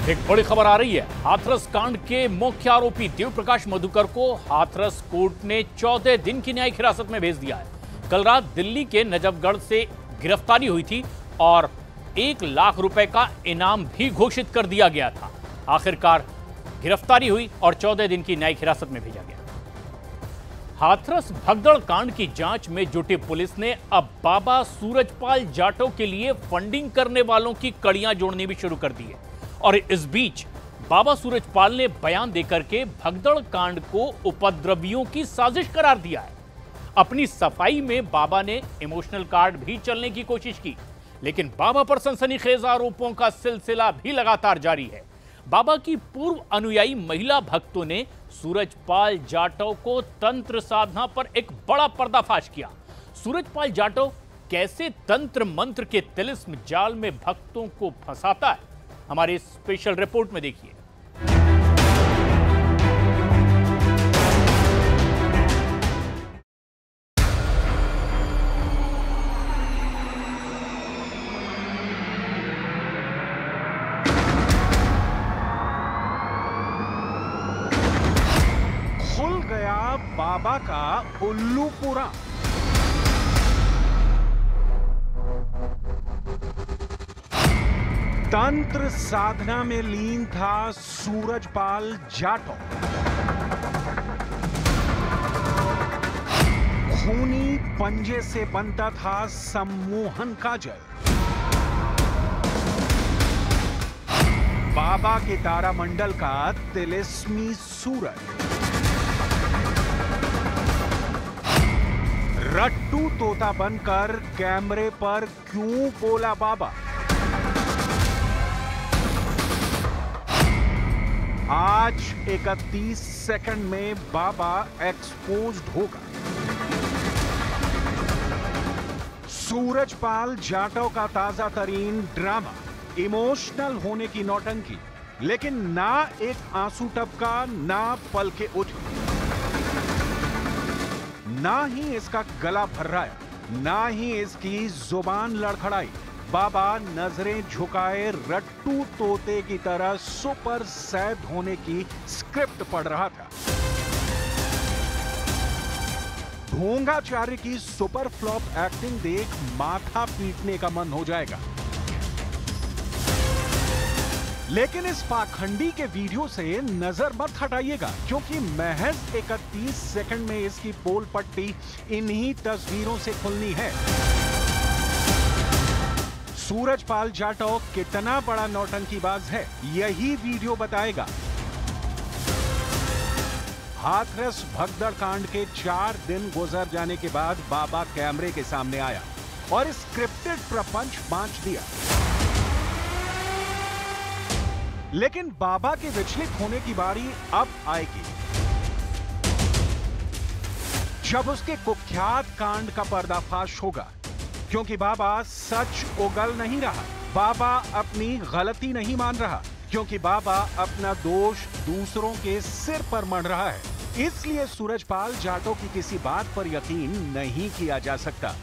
एक बड़ी खबर आ रही है। हाथरस कांड के मुख्य आरोपी देव प्रकाश मधुकर को हाथरस कोर्ट ने 14 दिन की न्यायिक हिरासत में भेज दिया है। कल रात दिल्ली के नजफगढ़ से गिरफ्तारी हुई थी और 1 लाख रुपए का इनाम भी घोषित कर दिया गया था। आखिरकार गिरफ्तारी हुई और 14 दिन की न्यायिक हिरासत में भेजा गया। हाथरस भगदड़ कांड की जांच में जुटी पुलिस ने अब बाबा सूरजपाल जाटव के लिए फंडिंग करने वालों की कड़ियां जोड़नी भी शुरू कर दी है। और इस बीच बाबा सूरजपाल ने बयान देकर के भगदड़ कांड को उपद्रवियों की साजिश करार दिया है। अपनी सफाई में बाबा ने इमोशनल कार्ड भी चलने की कोशिश की, लेकिन बाबा पर सनसनीखेज आरोपों का सिलसिला भी लगातार जारी है। बाबा की पूर्व अनुयायी महिला भक्तों ने सूरजपाल जाटव को तंत्र साधना पर एक बड़ा पर्दाफाश किया। सूरजपाल जाटव कैसे तंत्र मंत्र के तिलिस्म जाल में भक्तों को फंसाता है, हमारी स्पेशल रिपोर्ट में देखिए। खुल गया बाबा का उल्लूपुरा। तंत्र साधना में लीन था सूरजपाल जाटव। खूनी पंजे से बनता था सम्मोहन का जल। बाबा के तारामंडल का तिलिस्मी सूरज। रट्टू तोता बनकर कैमरे पर क्यों बोला बाबा? आज 31 सेकंड में बाबा एक्सपोज्ड होगा। सूरजपाल जाटव का ताजा तरीन ड्रामा, इमोशनल होने की नौटंकी, लेकिन ना एक आंसू टपका, ना पल के उठे, ना ही इसका गला भर्राया, ना ही इसकी जुबान लड़खड़ाई। बाबा नजरें झुकाए रट्टू तोते की तरह सुपर सैड होने की स्क्रिप्ट पढ़ रहा था। ढोंगाचार्य की सुपर फ्लॉप एक्टिंग देख माथा पीटने का मन हो जाएगा। लेकिन इस पाखंडी के वीडियो से नजर मत हटाइएगा, क्योंकि महज 31 सेकंड में इसकी पोल पट्टी इन्हीं तस्वीरों से खुलनी है। सूरजपाल जाटव कितना बड़ा नौटंकीबाज है, यही वीडियो बताएगा। हाथरस भगदड़ कांड के 4 दिन गुजर जाने के बाद बाबा कैमरे के सामने आया और स्क्रिप्टेड प्रपंच बांच दिया। लेकिन बाबा के विचलित होने की बारी अब आएगी, जब उसके कुख्यात कांड का पर्दाफाश होगा। क्योंकि बाबा सच उगल नहीं रहा, बाबा अपनी गलती नहीं मान रहा, क्योंकि बाबा अपना दोष दूसरों के सिर पर मढ़ रहा है। इसलिए सूरजपाल जाटव की किसी बात पर यकीन नहीं किया जा सकता।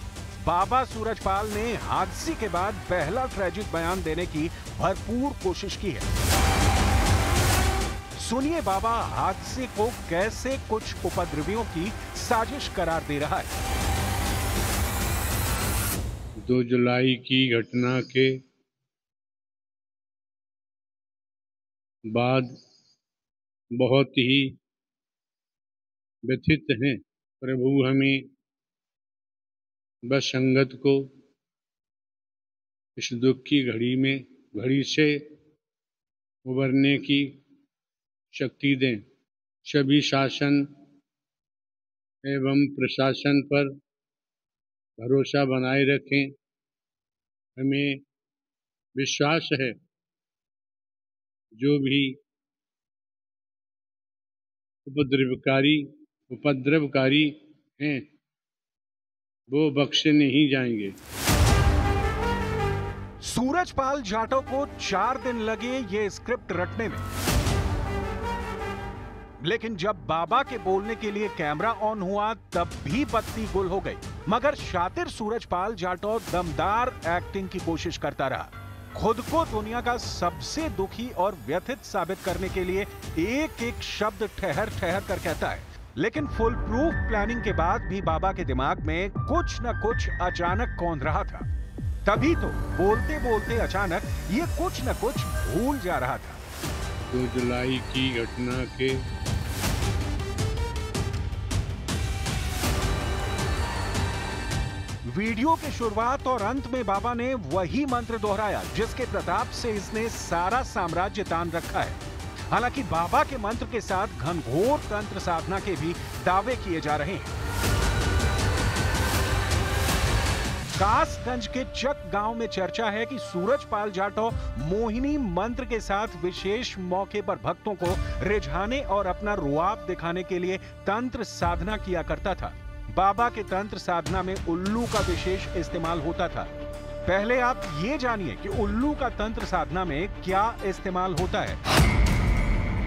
बाबा सूरजपाल ने हादसे के बाद पहला ट्रेजिक बयान देने की भरपूर कोशिश की है। सुनिए बाबा हादसे को कैसे कुछ उपद्रवियों की साजिश करार दे रहा है। 2 जुलाई की घटना के बाद बहुत ही व्यथित हैं। प्रभु हमें बस संगत को इस दुख की घड़ी से उबरने की शक्ति दें। सभी शासन एवं प्रशासन पर भरोसा बनाए रखें। हमें विश्वास है जो भी उपद्रवकारी हैं वो बख्शे नहीं जाएंगे। सूरजपाल जाटव को 4 दिन लगे ये स्क्रिप्ट रटने में, लेकिन जब बाबा के बोलने के लिए कैमरा ऑन हुआ तब भी बत्ती गुल हो गई। मगर शातिर सूरजपाल जाटव दमदार एक्टिंग की कोशिश करता रहा। खुद को दुनिया का सबसे दुखी और व्यथित साबित करने के लिए एक एक शब्द ठहर ठहर कर कहता है। लेकिन फुल प्रूफ प्लानिंग के बाद भी बाबा के दिमाग में कुछ न कुछ अचानक कौंध रहा था। तभी तो बोलते बोलते अचानक ये कुछ न कुछ भूल जा रहा था। 2 जुलाई की घटना के वीडियो के शुरुआत और अंत में बाबा ने वही मंत्र दोहराया जिसके प्रताप से इसने सारा साम्राज्य तान रखा है। हालांकि बाबा के मंत्र के साथ घनघोर तंत्र साधना के भी दावे किए जा रहे हैं। कासगंज के चक गांव में चर्चा है कि सूरजपाल जाटव मोहिनी मंत्र के साथ विशेष मौके पर भक्तों को रिझाने और अपना रुआब दिखाने के लिए तंत्र साधना किया करता था। बाबा के तंत्र साधना में उल्लू का विशेष इस्तेमाल होता था। पहले आप ये जानिए कि उल्लू का तंत्र साधना में क्या इस्तेमाल होता है।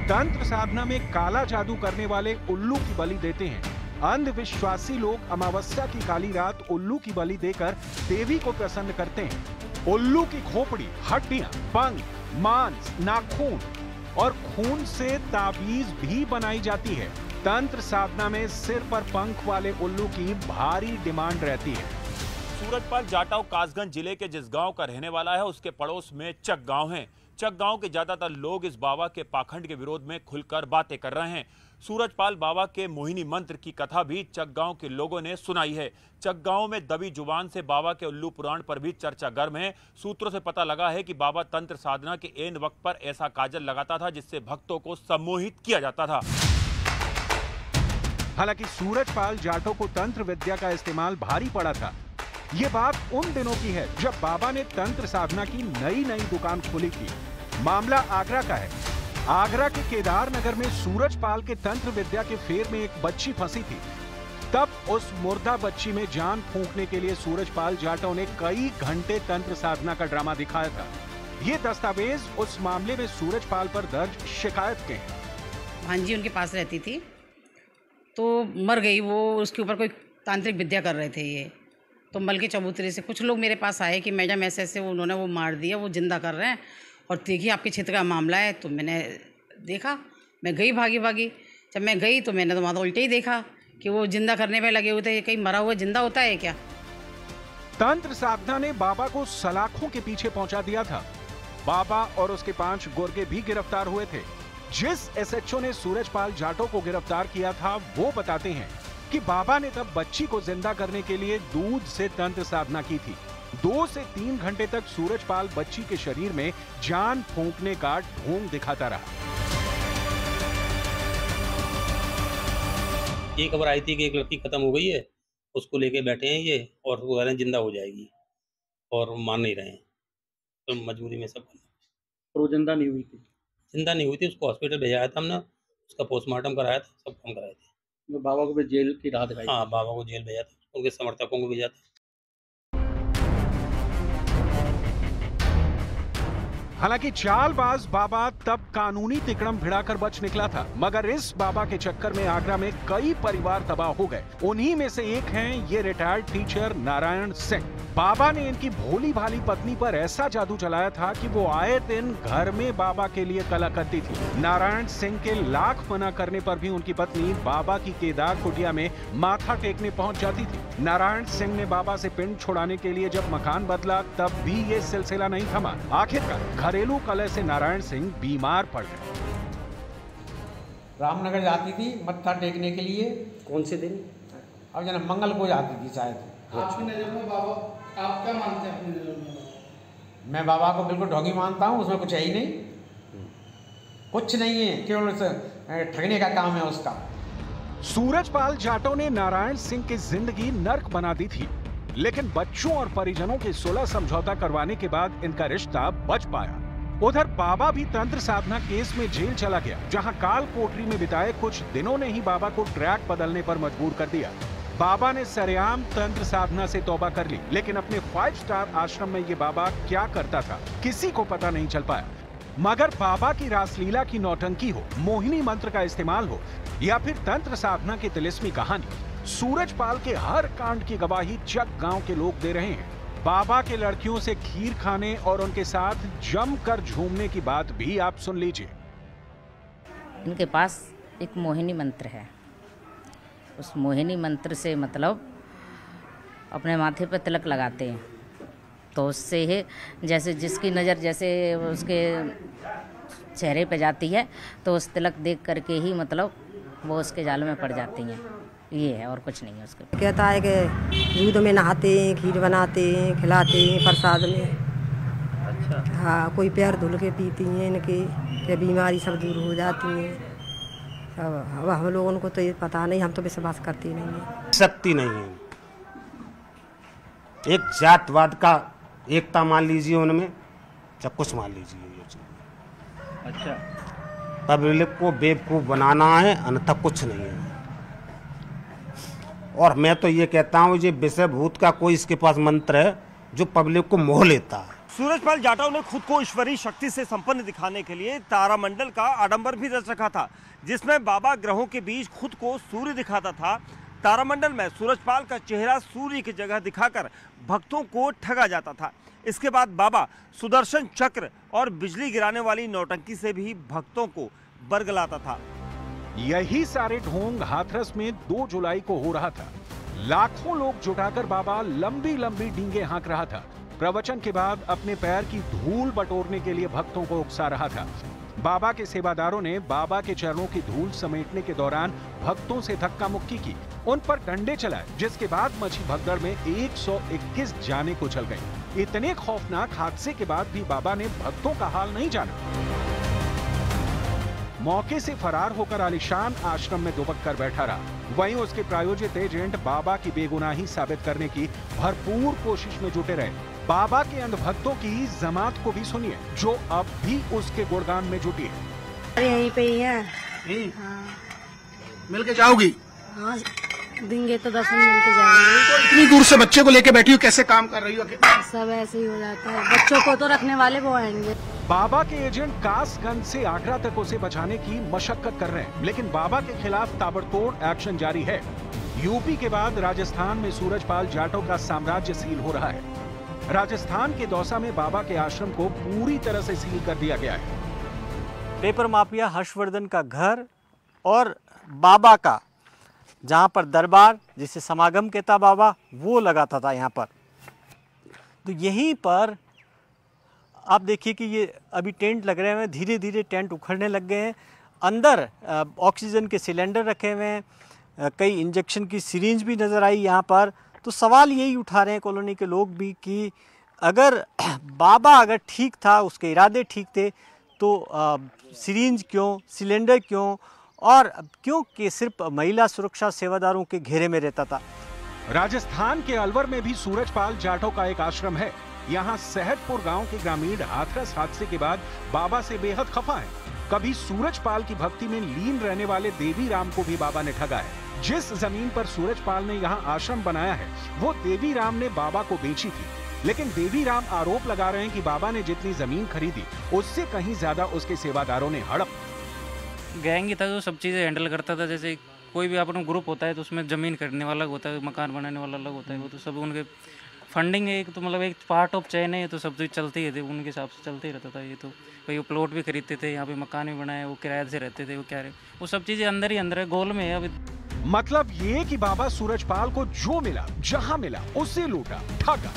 तंत्र साधना में काला जादू करने वाले उल्लू की बलि देते हैं। अंधविश्वासी लोग अमावस्या की काली रात उल्लू की बलि देकर देवी को प्रसन्न करते हैं। उल्लू की खोपड़ी, हड्डियां, पंख, मांस, नाखून और खून से ताबीज भी बनाई जाती है। तंत्र साधना में सिर पर पंख वाले उल्लू की भारी डिमांड रहती है। सूरजपाल जाटव कासगंज जिले के जिस गांव का रहने वाला है उसके पड़ोस में चक गांव है। चक गांव के ज्यादातर लोग इस बाबा के पाखंड के विरोध में खुलकर बातें कर रहे हैं। सूरजपाल बाबा के मोहिनी मंत्र की कथा भी चक गांव के लोगों ने सुनाई है। चक गांव में दबी जुबान से बाबा के उल्लू पुराण पर भी चर्चा गर्म है। सूत्रों से पता लगा है कि बाबा तंत्र साधना के एन वक्त पर ऐसा काजल लगाता था जिससे भक्तों को सम्मोहित किया जाता था। हालांकि सूरजपाल जाटव को तंत्र विद्या का इस्तेमाल भारी पड़ा था। ये बात उन दिनों की है जब बाबा ने तंत्र साधना की नई दुकान खोली थी। मामला आगरा का है। आगरा के केदारनगर में सूरजपाल के तंत्र विद्या के फेर में एक बच्ची फंसी थी। तब उस मुर्दा बच्ची में जान फूंकने के लिए सूरजपाल जाटव ने कई घंटे तंत्र साधना का ड्रामा दिखाया था। ये दस्तावेज उस मामले में सूरजपाल पर दर्ज शिकायत के हैं। भांजी उनके पास रहती थी तो मर गई वो, उसके ऊपर कोई तांत्रिक विद्या कर रहे थे ये। तो मल के चबूतरे से कुछ लोग मेरे पास आए कि मैडम ऐसे उन्होंने वो मार दिया, वो जिंदा कर रहे हैं और देखिए आपके क्षेत्र का मामला है। तो मैंने देखा, मैं गई भागी। जब मैं गई तो मैंने तो वहाँ तो उल्टे ही देखा कि वो जिंदा करने पे लगे हुए थे। कहीं मरा हुआ जिंदा होता है क्या? तंत्र साधना ने बाबा को सलाखों के पीछे पहुंचा दिया था। बाबा और उसके 5 गुर्गे भी गिरफ्तार हुए थे। जिस एसएचओ ने सूरजपाल जाटव को गिरफ्तार किया था वो बताते हैं कि बाबा ने तब बच्ची को जिंदा करने के लिए दूध से तंत्र साधना की थी। 2 से 3 घंटे तक सूरजपाल बच्ची के शरीर में जान फूंकने का ढोंग दिखाता रहा। ये खबर आई थी कि एक लड़की खत्म हो गई है, उसको लेके बैठे हैं ये और वो कह रहे हैं जिंदा हो जाएगी और मान नहीं रहे हैं, तो मजबूरी में सब। और वो जिंदा नहीं हुई थी? जिंदा नहीं हुई थी, उसको हॉस्पिटल भेजाया था हमने, उसका पोस्टमार्टम कराया था, सब काम कराए थे। बाबा को भी जेल की राह दिखाई? हाँ, बाबा को जेल भेजा था, उनके समर्थकों को भेजा था। हालांकि चालबाज बाबा तब कानूनी तिकड़म भिड़ाकर बच निकला था, मगर इस बाबा के चक्कर में आगरा में कई परिवार तबाह हो गए। उन्हीं में से एक हैं ये रिटायर्ड टीचर नारायण सिंह। बाबा ने इनकी भोली भाली पत्नी पर ऐसा जादू चलाया था कि वो आए दिन घर में बाबा के लिए कला करती थी। नारायण सिंह के लाख मना करने पर भी उनकी पत्नी बाबा की केदार कुटिया में माथा टेकने पहुंच जाती थी। नारायण सिंह ने बाबा से पिंड छुड़ाने के लिए जब मकान बदला तब भी ये सिलसिला नहीं थमा। आखिरकार घरेलू कलह से नारायण सिंह बीमार पड़ गए। रामनगर जाती थी मत्था टेकने के लिए। कौन से दिन? अब जना मंगल को जाती थी शायद। आपकी नजर में बाबा आप क्या मानते हैं अपनी नजर में? मैं बाबा को बिल्कुल ढोंगी मानता हूँ, उसमें कुछ है ही नहीं, कुछ नहीं है, केवल ठगने का काम है उसका। सूरजपाल जाटव ने नारायण सिंह की जिंदगी नर्क बना दी थी, लेकिन बच्चों और परिजनों के सुलह समझौता करवाने के बाद इनका रिश्ता बच पाया। उधर बाबा भी तंत्र साधना केस में जेल चला गया, जहां काल कोठरी में बिताए कुछ दिनों ने ही बाबा को ट्रैक बदलने पर मजबूर कर दिया। बाबा ने सरेआम तंत्र साधना से तौबा कर ली, लेकिन अपने 5 स्टार आश्रम में ये बाबा क्या करता था किसी को पता नहीं चल पाया। मगर बाबा की रासलीला की नौटंकी हो, मोहिनी मंत्र का इस्तेमाल हो या फिर तंत्र साधना की तिलिस्मी कहानी, सूरजपाल के हर कांड की गवाही चक गांव के लोग दे रहे हैं। बाबा के लड़कियों से खीर खाने और उनके साथ जमकर झूमने की बात भी आप सुन लीजिए। इनके पास एक मोहिनी मंत्र है। उस मोहिनी मंत्र से मतलब अपने माथे पर तिलक लगाते हैं, तो उससे ही जैसे जिसकी नज़र जैसे उसके चेहरे पे जाती है तो उस तिलक देख करके ही मतलब वो उसके जाल में पड़ जाती हैं। ये है और कुछ नहीं है उसके। कहता है कि दूध में नहाते हैं, खीर बनाते हैं, खिलाते हैं प्रसाद में। अच्छा। हाँ, कोई पैर धुल के पीती हैं इनके, कि बीमारी सब दूर हो जाती हैं। अब हम लोगों को तो ये पता नहीं, हम तो विश्वास करते नहीं हैं। शक्ति नहीं है, एक जातवाद का एकता मान लीजिए उनमें, चाहे कुछ मान लीजिए। अच्छा, पब्लिक को बेवकूफ़ बनाना है, अन्यथा कुछ नहीं है। और मैं तो ये कहता हूँ ये विषय भूत का कोई इसके पास मंत्र है जो पब्लिक को मोह लेता है। सूरजपाल जाटव ने खुद को ईश्वरीय शक्ति से संपन्न दिखाने के लिए तारामंडल का आडंबर भी रच रखा था, जिसमें बाबा ग्रहों के बीच खुद को सूर्य दिखाता था। तारामंडल में सूरजपाल का चेहरा सूर्य की जगह दिखाकर भक्तों को ठगा जाता था। इसके बाद बाबा सुदर्शन चक्र और बिजली गिराने वाली नौटंकी से भी भक्तों को बरगलाता था। यही सारे ढोंग हाथरस में 2 जुलाई को हो रहा था। लाखों लोग जुटाकर बाबा लंबी लंबी डींगे हाँक रहा था। प्रवचन के बाद अपने पैर की धूल बटोरने के लिए भक्तों को उकसा रहा था। बाबा के सेवादारों ने बाबा के चरणों की धूल समेटने के दौरान भक्तों से धक्का मुक्की की, उन पर डंडे चलाए, जिसके बाद मची भगदड़ में 121 जानें को चल गई। इतने खौफनाक हादसे के बाद भी बाबा ने भक्तों का हाल नहीं जाना। मौके से फरार होकर आलिशान आश्रम में दुबक कर बैठा रहा। वहीं उसके प्रायोजित एजेंट बाबा की बेगुनाही साबित करने की भरपूर कोशिश में जुटे रहे। बाबा के अंधभक्तों की जमात को भी सुनिए, जो अब भी उसके गुणगान में जुटी है। यहीं पे ही है। हाँ। मिल के जाओगी? हाँ, देंगे तो दर्शन मिलते जाएंगे। तो इतनी दूर से बच्चे को लेके बैठी हो, कैसे काम कर रही हो? सब ऐसे ही हो जाता है, बच्चों को तो रखने वाले वो आएंगे। बाबा के एजेंट कासगंज से आगरा तक उसे बचाने की मशक्कत कर रहे हैं, लेकिन बाबा के खिलाफ ताबड़तोड़ एक्शन जारी है। यूपी के बाद राजस्थान में सूरजपाल जाटव का साम्राज्य सील हो रहा है। राजस्थान के दौसा में बाबा के आश्रम को पूरी तरह से सील कर दिया गया है। पेपर माफिया हर्षवर्धन का घर और बाबा का जहाँ पर दरबार, जिसे समागम कहता बाबा, वो लगाता था यहाँ पर। तो यहीं पर आप देखिए कि ये अभी टेंट लग रहे हैं, धीरे धीरे टेंट उखड़ने लग गए हैं। अंदर ऑक्सीजन के सिलेंडर रखे हुए हैं, कई इंजेक्शन की सिरिंज भी नज़र आई यहाँ पर। तो सवाल यही उठा रहे हैं कॉलोनी के लोग भी कि अगर बाबा अगर ठीक था, उसके इरादे ठीक थे, तो सिरिंज क्यों, सिलेंडर क्यों, और क्यों कि सिर्फ महिला सुरक्षा सेवादारों के घेरे में रहता था। राजस्थान के अलवर में भी सूरजपाल जाटव का एक आश्रम है। यहाँ सहजपुर गांव के ग्रामीण हाथरस हादसे के बाद बाबा से बेहद खफा है। कभी सूरजपाल की भक्ति में लीन रहने वाले देवी राम को भी बाबा ने ठगा है। जिस जमीन पर सूरजपाल ने यहाँ आश्रम बनाया है, वो देवी राम ने बाबा को बेची थी, लेकिन देवी राम आरोप लगा रहे हैं कि बाबा ने जितनी जमीन खरीदी, उससे कहीं ज्यादा उसके सेवादारों ने हड़प। गैंग था जो सब चीजें हैंडल करता था। जैसे कोई भी अपना ग्रुप होता है तो उसमें जमीन खरीदने वाला अलग होता है, मकान बनाने वाला अलग होता है। वो तो सब उनके फंडिंग है, तो मतलब एक पार्ट ऑफ चैन है, तो सब चीज चलती है, उनके हिसाब से चलते ही रहता था। ये तो कोई वो प्लॉट भी खरीदते थे, यहाँ पे मकान भी बनाए, वो किराए से रहते थे, वो क्या रहे, वो सब चीजें अंदर ही अंदर है, गोल में है अभी। मतलब ये कि बाबा सूरजपाल को जो मिला, जहां मिला, उसे लूटा, ठगा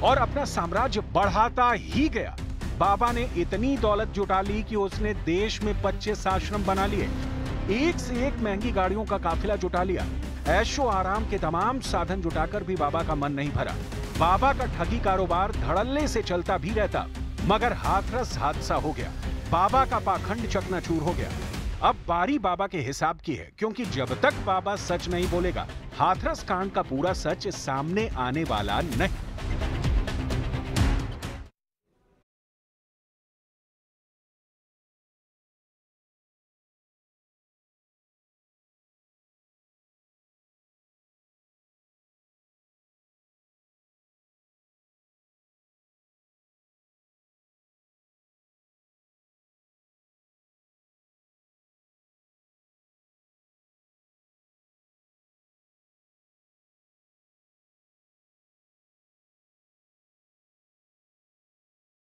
और अपना साम्राज्य बढ़ाता ही गया। बाबा ने इतनी दौलत जुटा ली कि उसने देश में 25 आश्रम बना लिए, एक से एक महंगी गाड़ियों का काफिला जुटा लिया। ऐशो आराम के तमाम साधन जुटाकर भी बाबा का मन नहीं भरा। बाबा का ठगी कारोबार धड़ल्ले से चलता भी रहता, मगर हाथरस हादसा हो गया। बाबा का पाखंड चकनाचूर हो गया। अब बारी बाबा के हिसाब की है, क्योंकि जब तक बाबा सच नहीं बोलेगा, हाथरस कांड का पूरा सच सामने आने वाला नहीं।